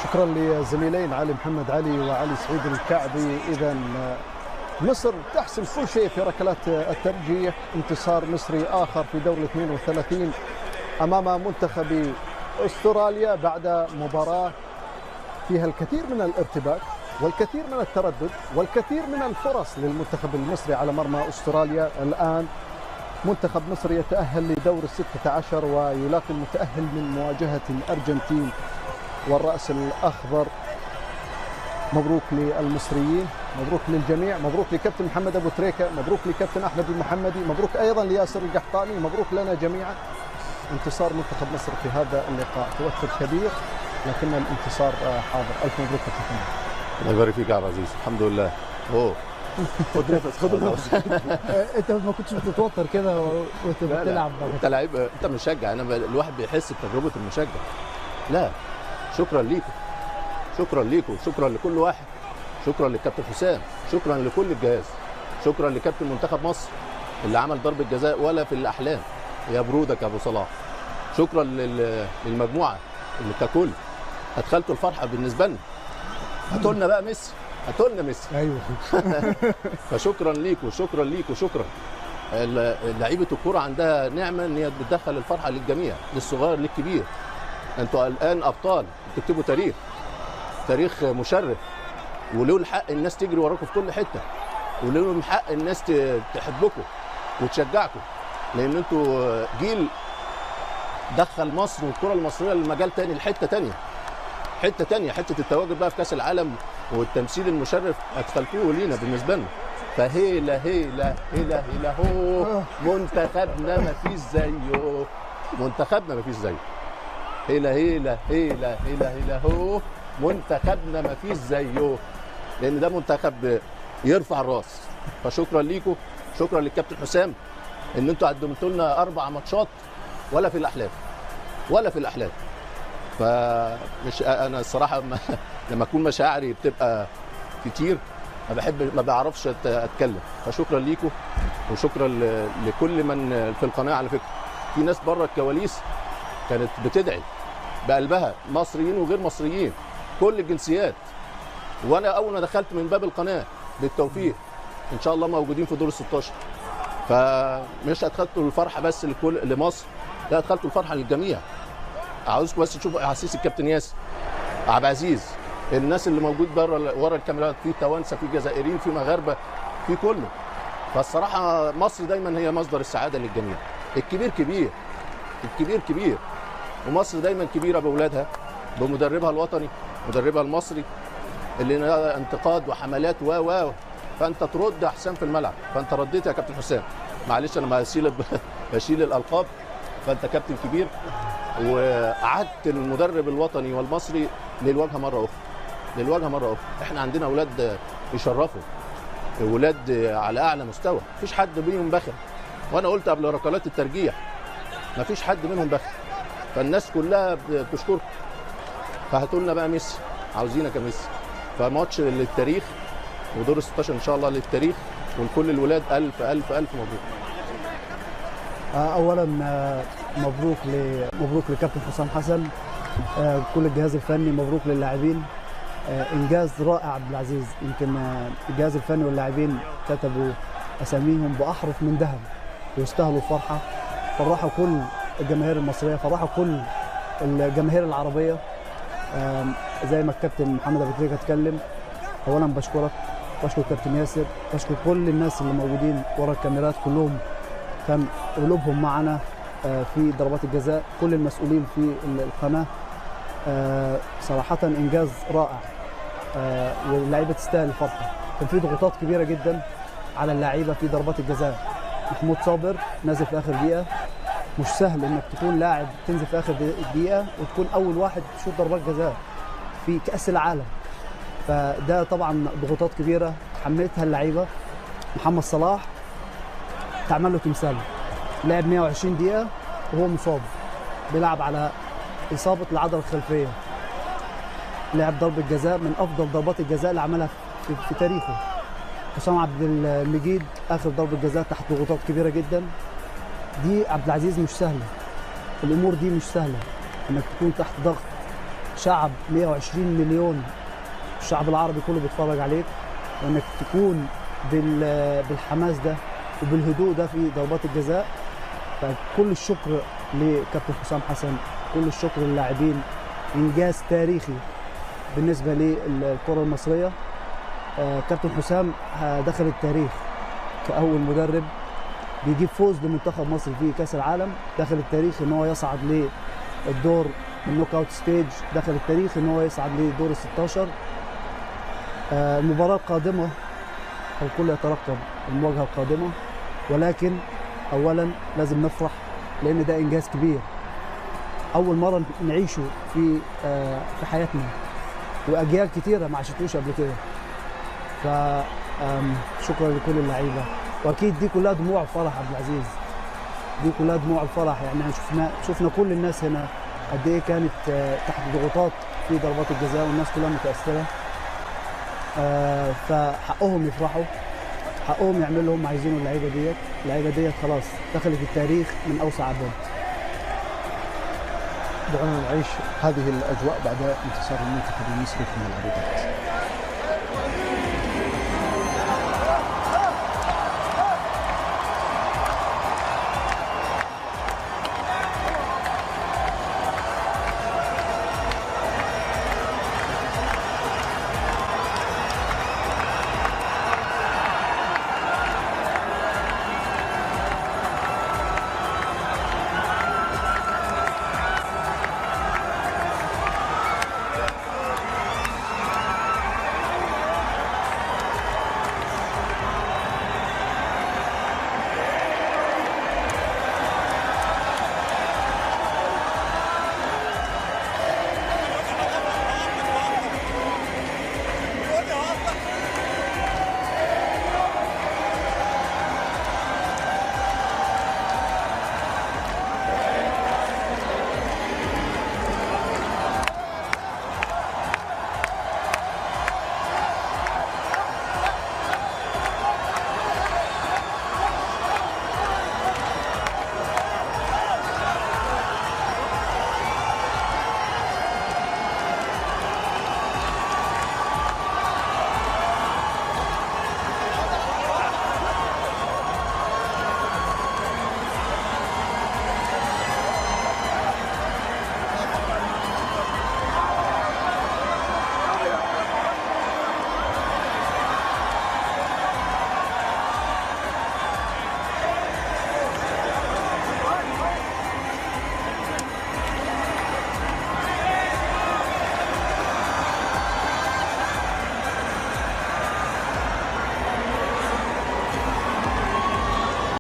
شكرا لزميلين علي محمد علي وعلي سعيد الكعبي. إذا مصر تحسم كل شيء في ركلات الترجيح. انتصار مصري آخر في دور 32 أمام منتخب أستراليا بعد مباراة فيها الكثير من الارتباك والكثير من التردد والكثير من الفرص للمنتخب المصري على مرمى أستراليا. الآن منتخب مصر يتأهل لدور 16 ويلاقي المتأهل من مواجهة الأرجنتين والرأس الأخضر. مبروك للمصريين، مبروك للجميع، مبروك لكابتن محمد أبو تريكة، مبروك لكابتن أحمد المحمدي، مبروك أيضا لياسر القحطاني، مبروك لنا جميعا. انتصار منتخب مصر في هذا اللقاء توتر كبير لكن الانتصار حاضر. ألف مبروك كابتن محمد. الله يبارك فيك يا عبد العزيز. الحمد لله. خد نفس خد نفس. انت ما كنتش بتتوتر كده وانت بتلعب؟ انت لعيب، انت مشجع. انا الواحد بيحس بتجربه المشجع. لا، شكرا ليكم، شكرا ليكم، شكرا لكل واحد، شكرا للكابتن حسام، شكرا لكل الجهاز، شكرا لكابتن منتخب مصر اللي عمل ضربه جزاء ولا في الاحلام يا برودك يا ابو صلاح. شكرا للمجموعه اللي ككل ادخلتوا الفرحه بالنسبه لنا. هاتوا لنا بقى ميسي، هاتوا لنا ميسي. ايوه. فشكرا ليكم، شكرا ليكم، شكرا. لعيبه الكوره عندها نعمه ان هي بتدخل الفرحه للجميع، للصغير للكبير. انتوا الان ابطال، بتكتبوا تاريخ، تاريخ مشرف، ولو الحق الناس تجري وراكم في كل حته، ولو الحق الناس تحبكم وتشجعكم، لان انتوا جيل دخل مصر والكره المصريه لمجال تاني، لحته تانيه، حته تانيه، حته التواجد بقى في كاس العالم والتمثيل المشرف ادخلتوه لينا بالنسبه لنا. فهيلا هيلا هيلا هيلا هو منتخبنا ما فيش زيه، منتخبنا ما فيش زيه. هيلا هيلا هيلا هيلا هيلا هو منتخبنا ما فيش زيه، لان ده منتخب يرفع الراس. فشكرا ليكم، شكرا للكابتن حسام ان انتوا قدمتوا لنا 4 ماتشات ولا في الاحلام، ولا في الاحلام. فمش انا الصراحه لما اكون مشاعري بتبقى كتير ما بعرفش اتكلم. فشكرا ليكم وشكرا لكل من في القناه. على فكره في ناس بره الكواليس كانت بتدعي بقلبها، مصريين وغير مصريين، كل الجنسيات. وانا اول ما دخلت من باب القناه بالتوفيق ان شاء الله موجودين في دور ال16. فمش ادخلتوا الفرحه بس لمصر، لا، ادخلتوا الفرحه للجميع. عاوزكم بس تشوفوا احاسيس الكابتن ياسر، عبد العزيز، الناس اللي موجود بره ورا الكاميرات، في توانسه، في جزائريين، في مغاربه، في كله. فالصراحه مصر دايما هي مصدر السعاده للجميع. الكبير كبير، الكبير كبير، ومصر دايما كبيره باولادها، بمدربها الوطني، مدربها المصري اللي لها انتقاد وحملات فانت ترد يا حسام في الملعب. فانت رديت يا كابتن حسام، معلش انا بشيل الالقاب. فانت كابتن كبير وقعدت المدرب الوطني والمصري للواجهه مره اخرى، للواجهه مره اخرى. احنا عندنا اولاد يشرفوا، اولاد على اعلى مستوى، مفيش حد منهم بخل. وانا قلت قبل ركلات الترجيح مفيش حد منهم بخل. فالناس كلها بتشكركم. فهاتوا لنا بقى ميسي، عاوزينك يا ميسي. فماتش للتاريخ ودور 16 ان شاء الله للتاريخ، ولكل الولاد الف الف الف مبروك. اولا مبروك لكابتن حسام حسن، كل الجهاز الفني، مبروك للاعبين. انجاز رائع عبد العزيز. يمكن الجهاز الفني واللاعبين كتبوا اساميهم باحرف من ذهب ويستاهلوا الفرحه. فرحوا كل الجماهير المصريه، فرحوا كل الجماهير العربيه. زي ما الكابتن محمد ابو تريكه اتكلم، اولا بشكرك، بشكر الكابتن ياسر، بشكر كل الناس اللي موجودين ورا الكاميرات، كلهم كان قلوبهم معنا في ضربات الجزاء، كل المسؤولين في القناه. صراحه انجاز رائع، واللعيبه تستاهل الفرحه. كان في ضغوطات كبيره جدا على اللعيبه في ضربات الجزاء. محمود صابر نازل في اخر دقيقه، مش سهل انك تكون لاعب تنزل في اخر دقيقه وتكون اول واحد تشوط ضربات جزاء في كاس العالم. فده طبعا ضغوطات كبيره حملتها اللعيبه. محمد صلاح تعمل له تمثال، لعب 120 دقيقه وهو مصاب، بيلعب على اصابه العضله الخلفيه. لعب ضربه جزاء من افضل ضربات الجزاء اللي عملها في تاريخه. حسام عبد المجيد اخر ضربه جزاء تحت ضغوطات كبيره جدا. دي عبد العزيز مش سهله، الامور دي مش سهله انك تكون تحت ضغط شعب 120 مليون، الشعب العربي كله بيتفرج عليك، وانك تكون بالحماس ده وبالهدوء ده في ضربات الجزاء. فكل الشكر لكابتن حسام حسن، كل الشكر للاعبين. انجاز تاريخي بالنسبه للكره المصريه. كابتن حسام دخل التاريخ كاول مدرب بيجيب فوز لمنتخب مصر في كاس العالم، دخل التاريخ ان هو يصعد للدور النوك اوت ستيج، دخل التاريخ ان هو يصعد لدور ال 16. المباراه القادمه الكل يترقب المواجهه القادمه، ولكن اولا لازم نفرح لان ده انجاز كبير اول مره نعيشه في حياتنا، واجيال كتيره ما عاشتوش قبل كده. فشكرا لكل اللعيبه، واكيد دي كلها دموع فرح عبد العزيز، دي كلها دموع الفرح. يعني شفنا كل الناس هنا قد ايه كانت تحت ضغوطات في ضربات الجزاء، والناس كلها متاثره. فحقهم يفرحوا، حقهم يعملوا اللي هم عايزينه. اللعيبه ديت خلاص دخلت التاريخ من اوسع ابواب. دعونا نعيش هذه الاجواء بعد انتصار المنتخب المصري في العربات.